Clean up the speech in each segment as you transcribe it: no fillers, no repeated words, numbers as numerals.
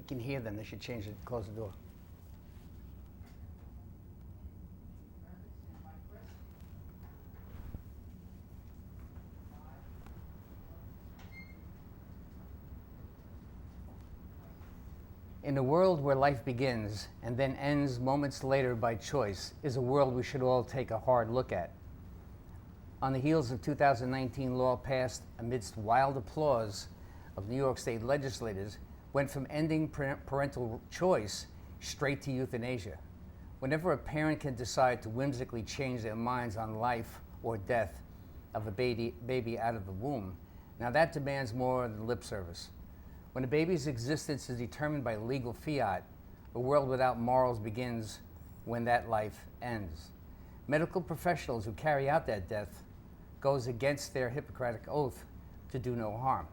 We can hear them. They should change it, close the door. In a world where life begins and then ends moments later by choice is a world we should all take a hard look at. On the heels of 2019 law passed amidst wild applause of New York State legislators, went from ending parental choice straight to euthanasia. Whenever a parent can decide to whimsically change their minds on life or death of a baby out of the womb, now that demands more than lip service. When a baby's existence is determined by legal fiat, a world without morals begins when that life ends. Medical professionals who carry out that death goes against their Hippocratic oath to do no harm.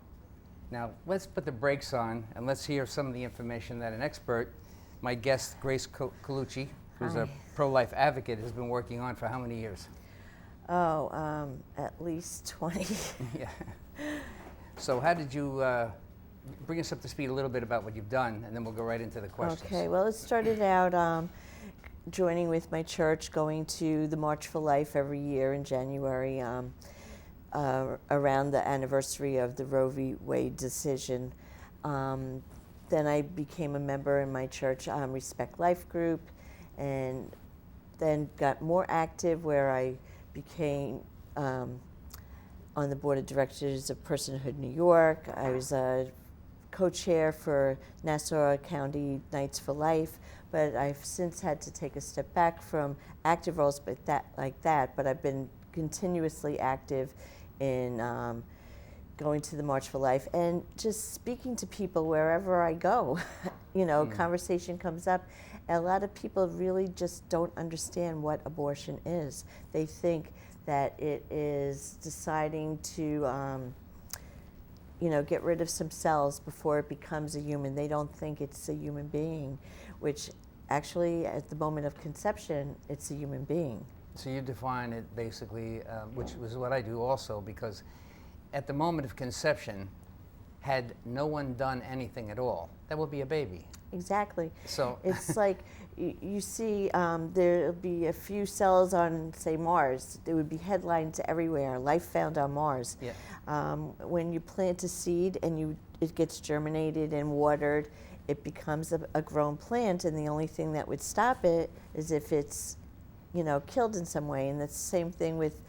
Now, let's put the brakes on and let's hear some of the information that an expert, my guest, Grace Colucci, who's a pro-life advocate, has been working on for how many years? At least 20. Yeah. So how did you, bring us up to speed a little bit about what you've done, and then we'll go right into the questions. Okay, well, it started out joining with my church, going to the March for Life every year in January, around the anniversary of the Roe v. Wade decision. Then I became a member in my church Respect Life group, and then got more active where I became on the board of directors of Personhood New York. I was a co-chair for Nassau County Knights for Life, but I've since had to take a step back from active roles but but I've been continuously active in going to the March for Life and just speaking to people wherever I go. Conversation comes up, and a lot of people really just don't understand what abortion is. They think that it is deciding to get rid of some cells before it becomes a human. They don't think it's a human being, which actually at the moment of conception, it's a human being. So you define it basically, which was what I do also, because at the moment of conception, had no one done anything at all, that would be a baby. Exactly. So it's like you see there'll be a few cells on, say, Mars. There would be headlines everywhere, life found on Mars. Yeah. When you plant a seed and it gets germinated and watered, it becomes a grown plant, and the only thing that would stop it is if it's killed in some way. And that's the same thing with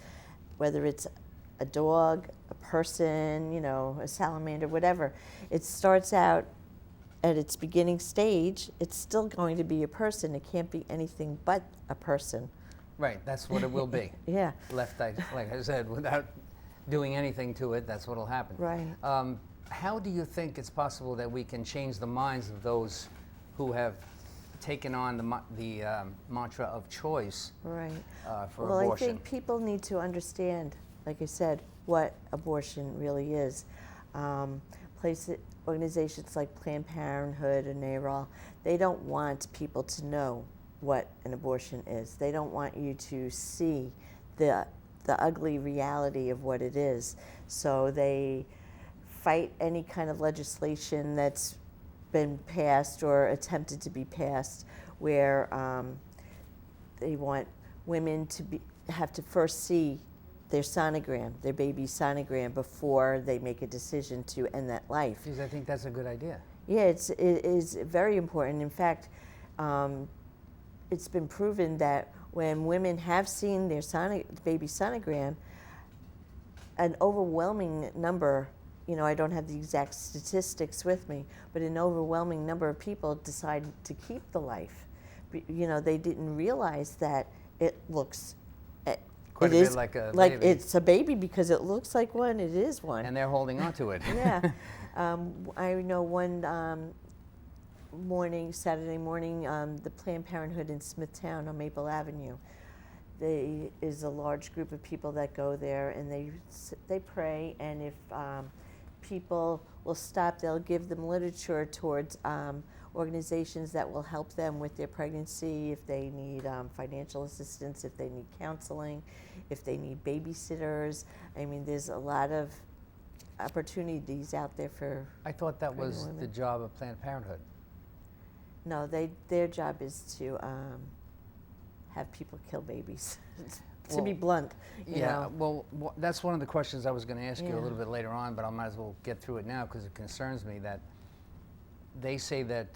whether it's a dog, a person, a salamander, whatever. It starts out at its beginning stage, it's still going to be a person. It can't be anything but a person. Right, that's what it will be. Yeah. Like I said, without doing anything to it, that's what will happen. Right. How do you think it's possible that we can change the minds of those who have taken on the mantra of choice right. For well, abortion? I think people need to understand, like I said, what abortion really is. Organizations like Planned Parenthood and NARAL, they don't want people to know what an abortion is. They don't want you to see the ugly reality of what it is. So they fight any kind of legislation that's been passed or attempted to be passed where they want women to have to first see their sonogram, their baby's sonogram, before they make a decision to end that life. Because I think that's a good idea. Yeah, it is very important. In fact, it's been proven that when women have seen their baby sonogram, an overwhelming number, I don't have the exact statistics with me, but an overwhelming number of people decide to keep the life. They didn't realize that it looks Quite a bit like a baby. It's a baby because it looks like one. It is one. And they're holding on to it. Yeah. I know one Saturday morning, the Planned Parenthood in Smithtown on Maple Avenue, there is a large group of people that go there, and they pray, and if people will stop, they'll give them literature towards organizations that will help them with their pregnancy, if they need financial assistance, if they need counseling, if they need babysitters. I mean, there's a lot of opportunities out there for I thought that was women. the job of Planned Parenthood. No, their job is to have people kill babies. To be Well, blunt, you Yeah, know. well, that's one of the questions I was going to ask you Yeah. a little bit later on, but I might as well get through it now because it concerns me that they say that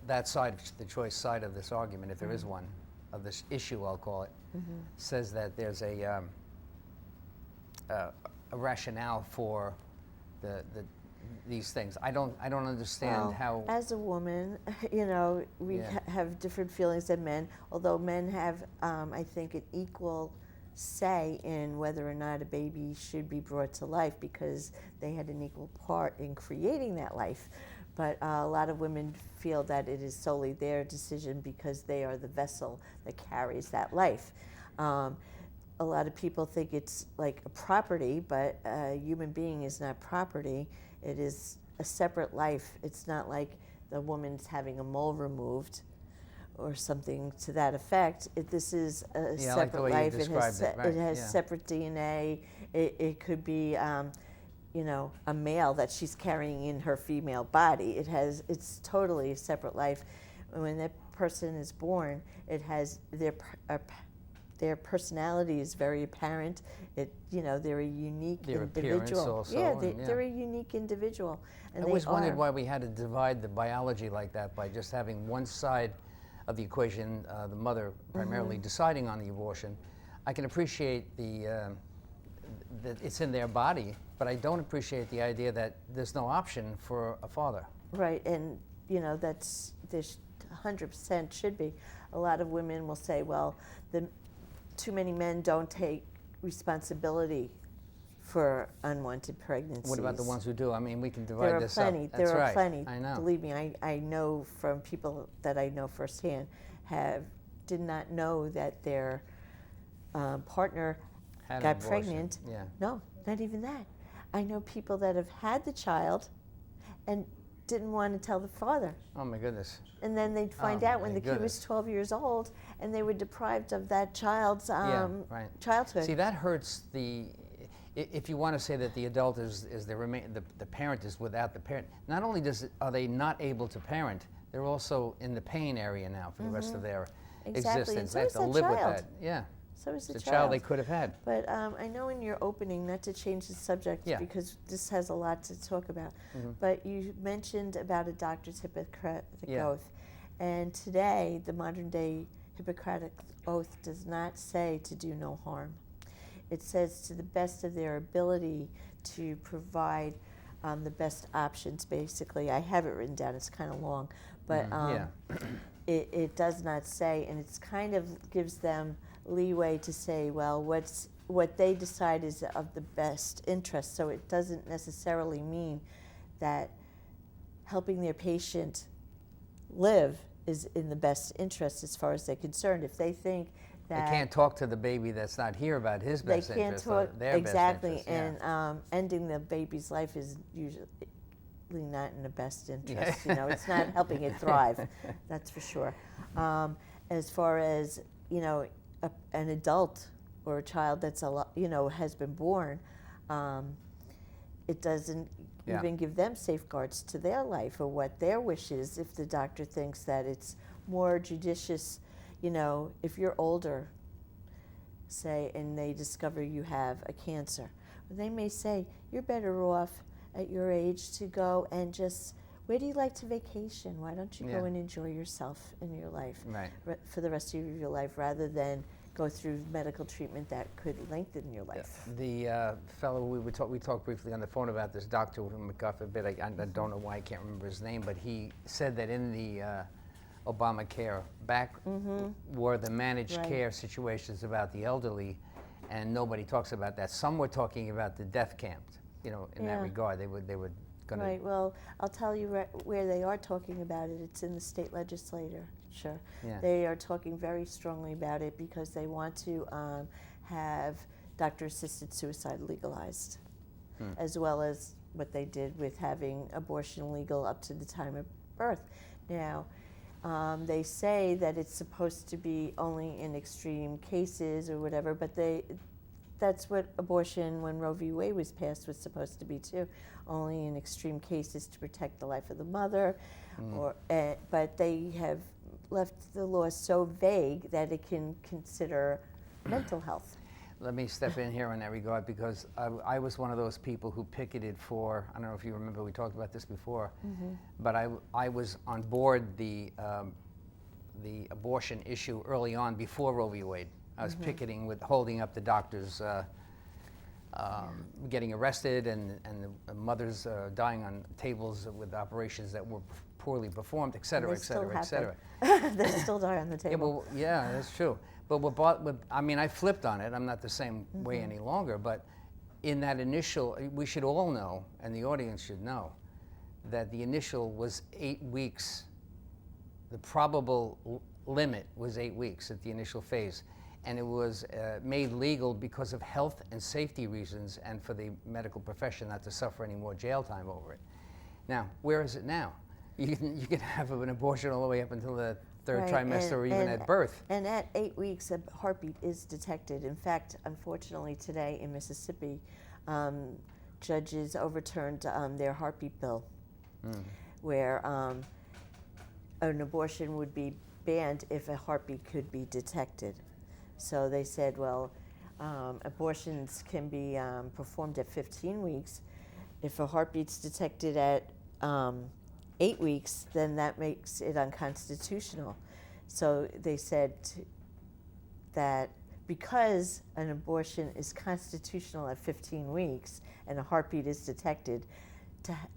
that side, the choice side of this argument, if there is one, of this issue, I'll call it, says that there's a rationale for these things. I don't understand Well, how. as a woman, you know, we Yeah. have different feelings than men, although men have, I think, an equal say in whether or not a baby should be brought to life because they had an equal part in creating that life. But a lot of women feel that it is solely their decision because they are the vessel that carries that life. A lot of people think it's like a property, but a human being is not property. It is a separate life. It's not like the woman's having a mole removed or something to that effect. This is a Yeah, I like the separate way you life. described it, right, It has yeah. separate DNA. It could be, you know, a male that she's carrying in her female body. It's totally a separate life. When that person is born, it has their personality is very apparent. You know, they're a unique Their individual. appearance also, Yeah, and they're a unique individual. And I they always wondered are. why we had to divide the biology like that by just having one side of the equation, the mother primarily deciding on the abortion. I can appreciate that it's in their body, but I don't appreciate the idea that there's no option for a father. Right, and you know, there's 100% should be. A lot of women will say, well, too many men don't take responsibility for unwanted pregnancies. What about the ones who do? I mean, we can divide There are this plenty. up. That's There are right. plenty. I know. Believe me, I know from people that I know firsthand did not know that their partner Had an got abortion. pregnant. Yeah. No, not even that. I know people that have had the child and didn't want to tell the father. Oh my goodness. And then they'd find Oh, out when my the kid was goodness. 12 years old and they were deprived of that child's Yeah, right. childhood. See, that hurts if you want to say that the adult is the parent is without the parent, not only are they not able to parent, they're also in the pain area now for the rest of their Exactly, and existence. so They have is to that live with child. that. Yeah. So is It's the a child they could have had. But I know in your opening, not to change the subject Yeah. because this has a lot to talk about, but you mentioned about a doctor's Hippocratic Yeah. oath. And today, the modern day Hippocratic oath does not say to do no harm. It says to the best of their ability to provide the best options, basically. I have it written down, it's kind of long, but Yeah. it does not say, and it's kind of gives them leeway to say, well, what they decide is of the best interest. So it doesn't necessarily mean that helping their patient live is in the best interest as far as they're concerned. If they think They that can't talk to the baby that's not here about his they best can't interest, or talk their exactly, best interest. and ending the baby's life is usually not in the best interest. You know, it's not helping it thrive. That's for sure. As far as an adult or a child that's has been born, it doesn't Yeah. even give them safeguards to their life or what their wish is. If the doctor thinks that it's more judicious, if you're older, say, and they discover you have a cancer, they may say you're better off at your age to go and just, where do you like to vacation? Why don't you Yeah. go and enjoy yourself in your life Right. for the rest of your life, rather than go through medical treatment that could lengthen your life. The fellow we talked briefly on the phone about this doctor who McGuff a bit. I don't know why I can't remember his name, but he said that in the Obamacare back were the managed Right. care situations about the elderly, and nobody talks about that. Some were talking about the death camps, in that Yeah. regard. They were going Right. Well, I'll tell you where they are talking about it. It's in the state legislature. Sure. Yeah. They are talking very strongly about it because they want to have doctor-assisted suicide legalized, as well as what they did with having abortion legal up to the time of birth. Now, they say that it's supposed to be only in extreme cases or whatever, but that's what abortion, when Roe v. Wade was passed, was supposed to be too. Only in extreme cases to protect the life of the mother, but they have left the law so vague that it can consider mental health. Let me step in here in that regard, because I was one of those people who picketed for, I don't know if you remember, we talked about this before, but I was on board the abortion issue early on before Roe v. Wade. I was picketing with holding up the doctors getting arrested and the mothers dying on tables with operations that were poorly performed, et cetera, et cetera, et cetera. They still die on the table. Yeah, that's true. But I mean, I flipped on it. I'm not the same way any longer. But in that initial, we should all know, and the audience should know, that the initial was 8 weeks. The probable limit was 8 weeks at the initial phase. And it was made legal because of health and safety reasons and for the medical profession not to suffer any more jail time over it. Now, where is it now? You can have an abortion all the way up until the third trimester or even at birth. And at 8 weeks, a heartbeat is detected. In fact, unfortunately today in Mississippi, judges overturned their heartbeat bill, where an abortion would be banned if a heartbeat could be detected. So they said, well, abortions can be performed at 15 weeks. If a heartbeat's detected at 8 weeks, then that makes it unconstitutional. So they said that because an abortion is constitutional at 15 weeks and a heartbeat is detected,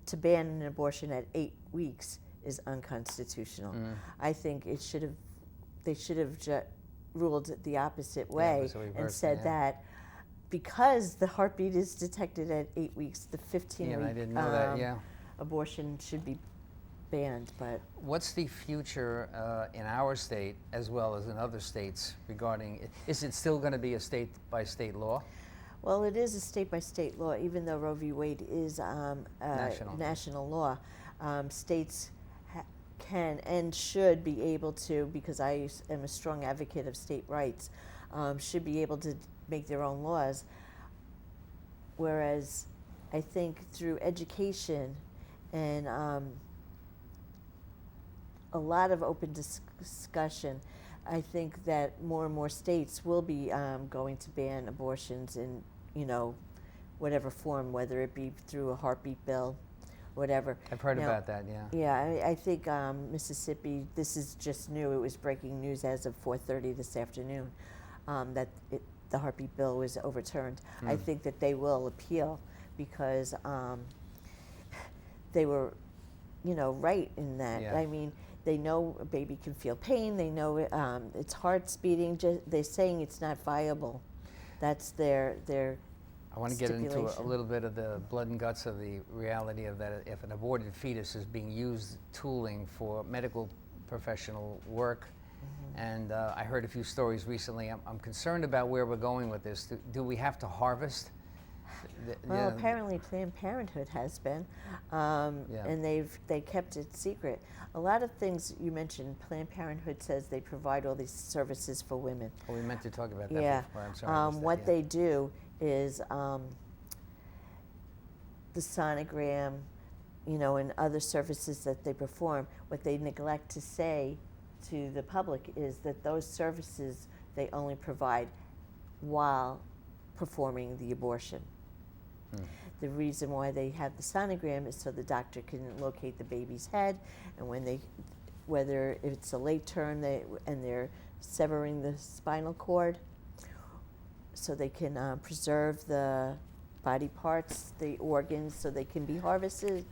to ban an abortion at 8 weeks is unconstitutional. I think they should have ruled the opposite way and said that because the heartbeat is detected at 8 weeks, the 15-week abortion should be banned. But what's the future in our state as well as in other states regarding? Is it still going to be a state-by-state law? Well, it is a state-by-state law, even though Roe v. Wade is national law. States can and should be able to, because I am a strong advocate of state rights, should be able to make their own laws. Whereas I think through education and a lot of open discussion, I think that more and more states will be going to ban abortions in, whatever form, whether it be through a heartbeat bill, whatever. I've heard about that, yeah. Yeah, I think Mississippi, this is just new. It was breaking news as of 4:30 this afternoon that the heartbeat bill was overturned. I think that they will appeal because they were, right in that. Yeah. I mean, they know a baby can feel pain. They know its heart's beating. They're saying it's not viable. That's their I want to get into a little bit of the blood and guts of the reality of that. If an aborted fetus is being used tooling for medical professional work, and I heard a few stories recently. I'm concerned about where we're going with this. Do we have to harvest? Well, apparently Planned Parenthood has been, and they kept it secret. A lot of things you mentioned, Planned Parenthood says they provide all these services for women. Well, we meant to talk about that before. I'm sorry. What they do is the sonogram, and other services that they perform. What they neglect to say to the public is that those services they only provide while performing the abortion. The reason why they have the sonogram is so the doctor can locate the baby's head, and whether it's a late turn and they're severing the spinal cord, so they can preserve the body parts, the organs, so they can be harvested,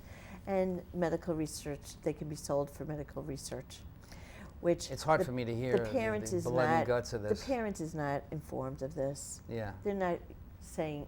and medical research, they can be sold for medical research. Which it's hard for me to hear the parent is blood not, and guts of this. The parent is not informed of this. Yeah. They're not saying,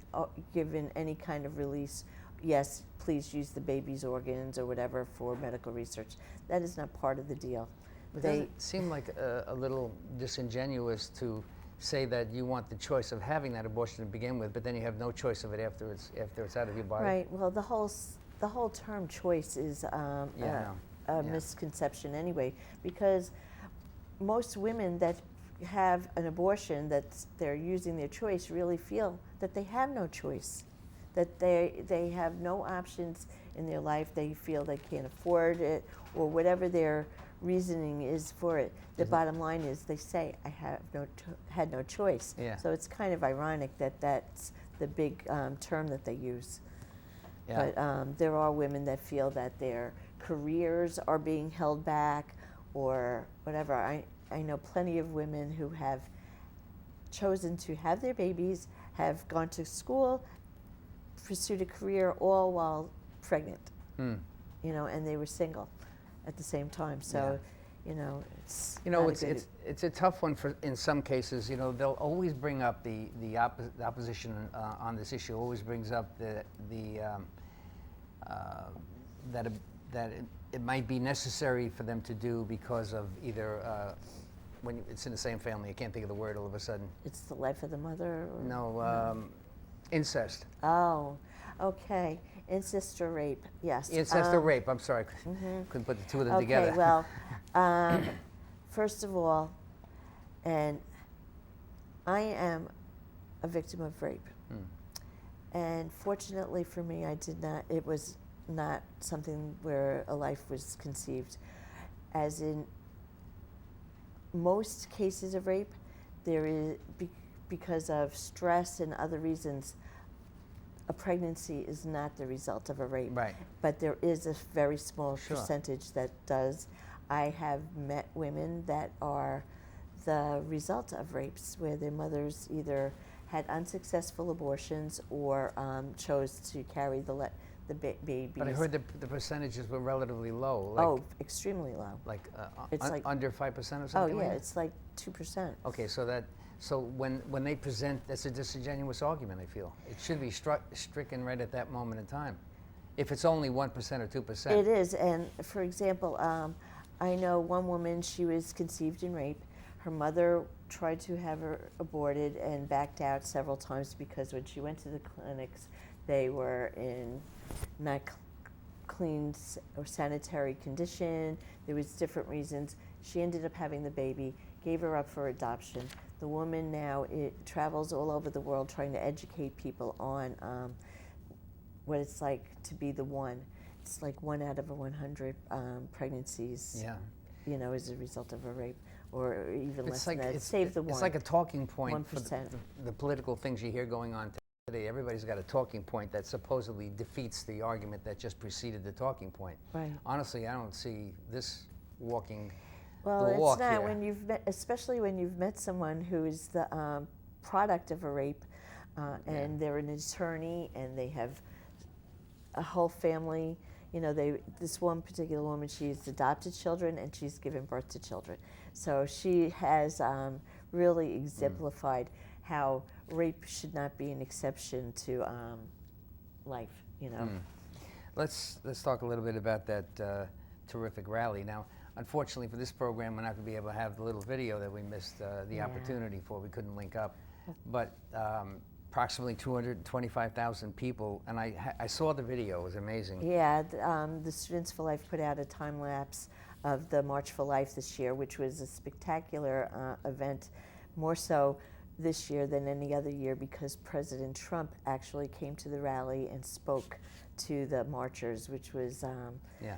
given any kind of release, yes, please use the baby's organs or whatever for medical research. That is not part of the deal. But does it seem like a little disingenuous to say that you want the choice of having that abortion to begin with, but then you have no choice of it after it's out of your body? Right. Well, the whole term choice is a misconception anyway, because most women that have an abortion that they're using their choice really feel that they have no choice, that they have no options in their life. They feel they can't afford it, or whatever their reasoning is for it. The bottom line is they say, I have had no choice. Yeah. So it's kind of ironic that that's the big term that they use. Yeah. But there are women that feel that their careers are being held back or whatever. I know plenty of women who have chosen to have their babies, have gone to school, pursued a career, all while pregnant. You know, and they were single at the same time. So, you know, it's it's a tough one for in some cases. You know, they'll always bring up the opposition on this issue. Always brings up that it might be necessary for them to do because of either when it's in the same family. I can't think of the word all of a sudden. It's the life of the mother? Or No, incest. Oh, okay. Incest or rape, yes. Incest or rape, I'm sorry. Couldn't put the two of them together. Okay, well, first of all, and I am a victim of rape. And fortunately for me, it was not something where a life was conceived. As in most cases of rape, there is, because of stress and other reasons, a pregnancy is not the result of a rape. Right. But there is a very small percentage that does. I have met women that are the result of rapes, where their mothers either had unsuccessful abortions or chose to carry the babies. But I heard the percentages were relatively low. Like, extremely low. Like, it's like under 5% or something? Oh, yeah, like that? it's like 2%. Okay, so when they present, that's a disingenuous argument, I feel. It should be stricken right at that moment in time. If it's only 1% or 2%. It is, and for example, I know one woman, she was conceived in rape. Her mother tried to have her aborted and backed out several times because when she went to the clinics, they were in not clean or sanitary condition. There was different reasons. She ended up having the baby, gave her up for adoption. The woman now travels all over the world trying to educate people on what it's like to be the one. It's like 1 out of 100 pregnancies, you know, as a result of a rape, or even less than that. Save the one. It's like a talking point 1%. for the political things you hear going on today. Everybody's got a talking point that supposedly defeats the argument that just preceded the talking point. Right. Honestly, I don't see this walking well, the walk it's not here. when you've met, especially when you've met someone who is the product of a rape, and they're an attorney and they have a whole family. You know, this one particular woman, she's adopted children and she's given birth to children. So she has really exemplified how rape should not be an exception to life, you know. Let's talk a little bit about that terrific rally. Now, unfortunately for this program, we're not going to be able to have the little video that we missed the opportunity for. We couldn't link up. But approximately 225,000 people, and I saw the video. It was amazing. Yeah, the Students for Life put out a time lapse of the March for Life this year, which was a spectacular event, more so this year than any other year because President Trump actually came to the rally and spoke to the marchers, which was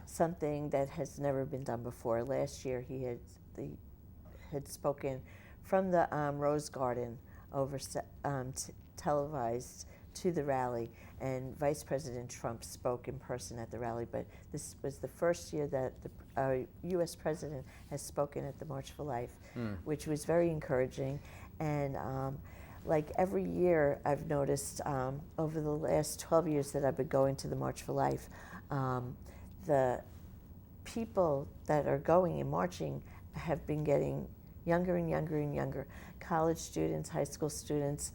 something that has never been done before. Last year he had spoken from the Rose Garden over televised to the rally, and Vice President Trump spoke in person at the rally, but this was the first year that the U.S. President has spoken at the March for Life, which was very encouraging. And like every year I've noticed over the last 12 years that I've been going to the March for Life, the people that are going and marching have been getting younger and younger and younger. College students, high school students.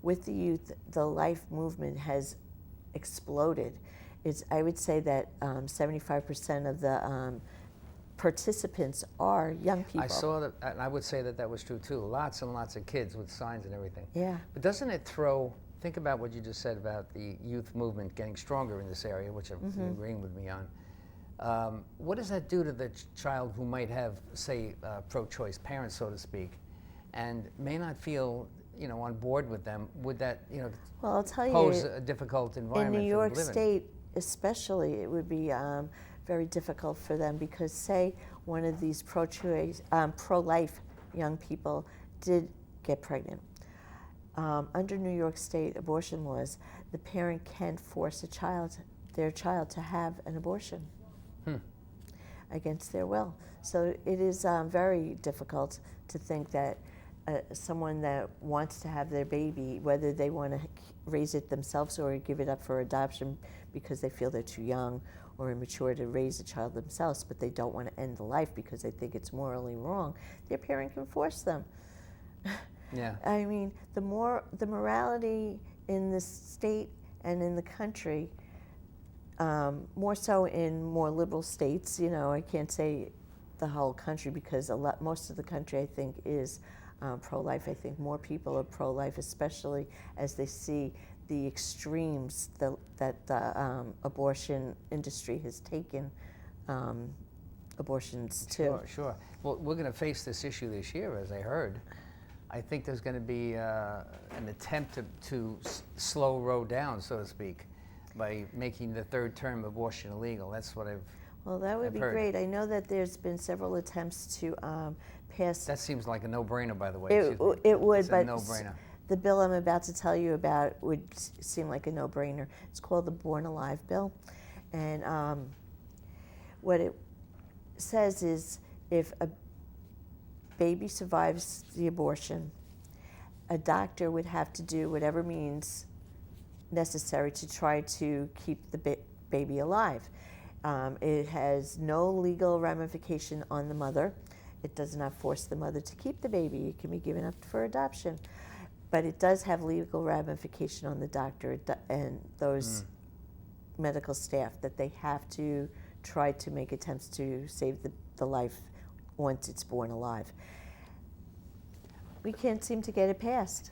With the youth, the life movement has exploded. I would say that 75% of the participants are young people. I saw that, and I would say that was true too. Lots and lots of kids with signs and everything. Yeah. But doesn't it think about what you just said about the youth movement getting stronger in this area, which you're agreeing with me on. What does that do to the child who might have, say, pro-choice parents, so to speak, and may not feel, on board with them? Would that, Well, I'll tell pose you, a difficult in environment New for York them to live in? State especially, it would be very difficult for them because, say, one of these pro-choice, pro-life young people did get pregnant. Under New York State abortion laws, the parent can force their child to have an abortion against their will. So it is very difficult to think that someone that wants to have their baby, whether they want to raise it themselves or give it up for adoption because they feel they're too young or immature to raise a child themselves, but they don't want to end the life because they think it's morally wrong, their parent can force them. Yeah. I mean, the morality in the state and in the country, more so in more liberal states, I can't say the whole country because most of the country, I think, is pro-life. I think more people are pro-life, especially as they see the extremes that the abortion industry has taken abortions to. Sure, sure. Well, we're going to face this issue this year, as I heard. I think there's going to be an attempt to slow road down, so to speak, by making the third term abortion illegal. That's what I've Well, that would I've be heard. great. I know that there's been several attempts to pass. That seems like a no-brainer, by the way. It would, it's but a no-brainer. the bill I'm about to tell you about would seem like a no-brainer. It's called the Born Alive Bill, and what it says is if a baby survives the abortion, a doctor would have to do whatever means necessary to try to keep the baby alive. It has no legal ramification on the mother. It does not force the mother to keep the baby. It can be given up for adoption. But it does have legal ramification on the doctor and those medical staff that they have to try to make attempts to save the life once it's born alive. We can't seem to get it passed.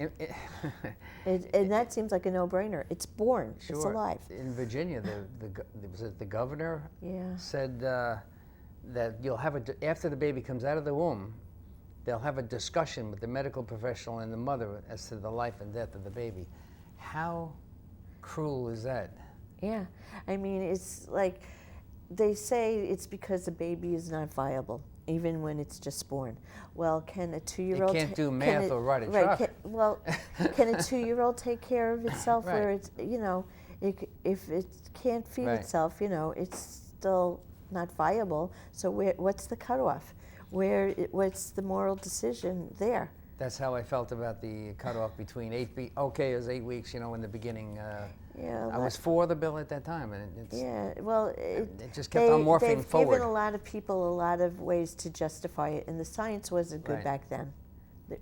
And that seems like a no-brainer. It's born. Sure. It's alive. In Virginia, the governor said that you'll have after the baby comes out of the womb, they'll have a discussion with the medical professional and the mother as to the life and death of the baby. How cruel is that? Yeah. I mean, it's like they say it's because the baby is not viable, even when it's just born. Well, can a 2-year-old... It can't do math or ride a truck. Can a 2-year-old take care of itself? Right. Where it's, if it can't feed itself, it's still not viable. So what's the cutoff? What's the moral decision there? That's how I felt about the cutoff between it was 8 weeks, in the beginning. I was for the bill at that time, and it just kept on morphing forward. They've given a lot of people a lot of ways to justify it, and the science wasn't good back then.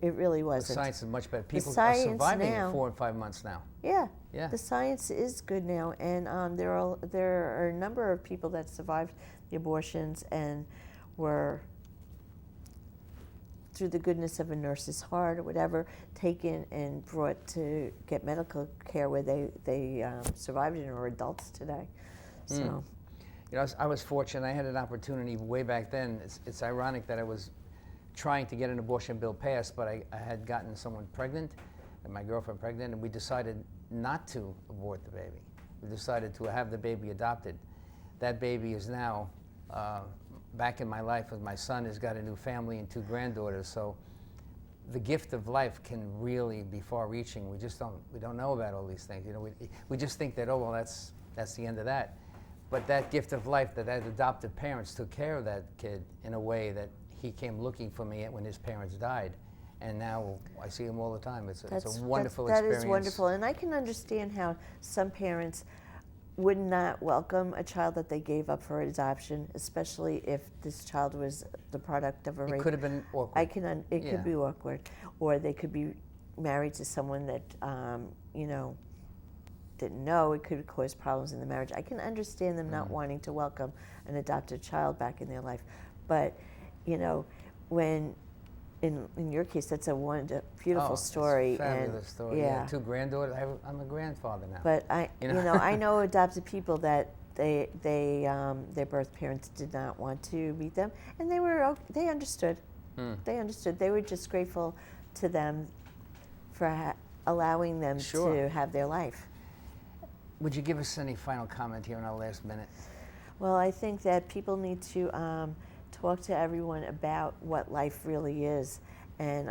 It really wasn't. The science is much better. People the are science surviving now, in 4 and 5 months now. Yeah. Yeah. The science is good now, and there are a number of people that survived the abortions and were, through the goodness of a nurse's heart or whatever, taken and brought to get medical care where they survived it and are adults today. So, I was fortunate. I had an opportunity way back then. It's ironic that I was trying to get an abortion bill passed, but I had gotten someone pregnant, and my girlfriend pregnant, and we decided not to abort the baby. We decided to have the baby adopted. That baby is now back in my life with my son. Has got a new family and 2 granddaughters. So the gift of life can really be far-reaching. We don't know about all these things. We just think that, that's the end of that. But that gift of life, that adoptive parents took care of that kid in a way that he came looking for me when his parents died, and now I see him all the time. It's a wonderful experience. That is wonderful, and I can understand how some parents would not welcome a child that they gave up for adoption, especially if this child was the product of a rape. It could have been awkward. It could be awkward, or they could be married to someone that didn't know. It could cause problems in the marriage. I can understand them not wanting to welcome an adopted child back in their life, but when in your case, that's a beautiful Oh, story. it's a fabulous story. Yeah. Two granddaughters. I'm a grandfather now. But You know? I know adopted people that their birth parents did not want to meet them, and they understood. They understood. They were just grateful to them for allowing them Sure. to have their life. Would you give us any final comment here in our last minute? Well, I think that people need to talk to everyone about what life really is, and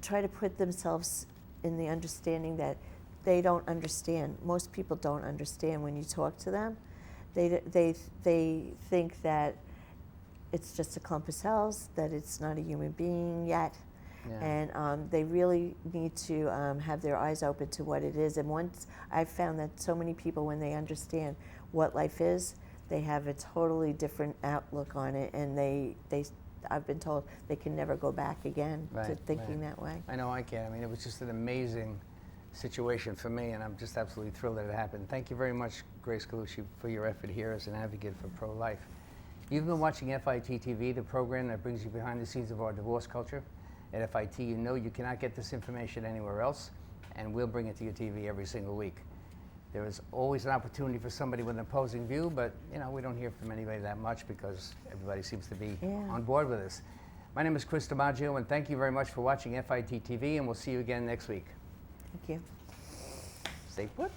try to put themselves in the understanding that they don't understand. Most people don't understand when you talk to them. They think that it's just a clump of cells, that it's not a human being yet. Yeah. And they really need to have their eyes open to what it is. And once I've found that so many people, when they understand what life is, they have a totally different outlook on it, and I've been told they can never go back again to thinking that way. I know I can. I mean, it was just an amazing situation for me, and I'm just absolutely thrilled that it happened. Thank you very much, Grace Galucci, for your effort here as an advocate for pro-life. You've been watching FIT TV, the program that brings you behind the scenes of our divorce culture. At FIT, you know you cannot get this information anywhere else, and we'll bring it to your TV every single week. There is always an opportunity for somebody with an opposing view, but we don't hear from anybody that much because everybody seems to be on board with us. My name is Chris DiMaggio, and thank you very much for watching FIT TV, and we'll see you again next week. Thank you. Stay put.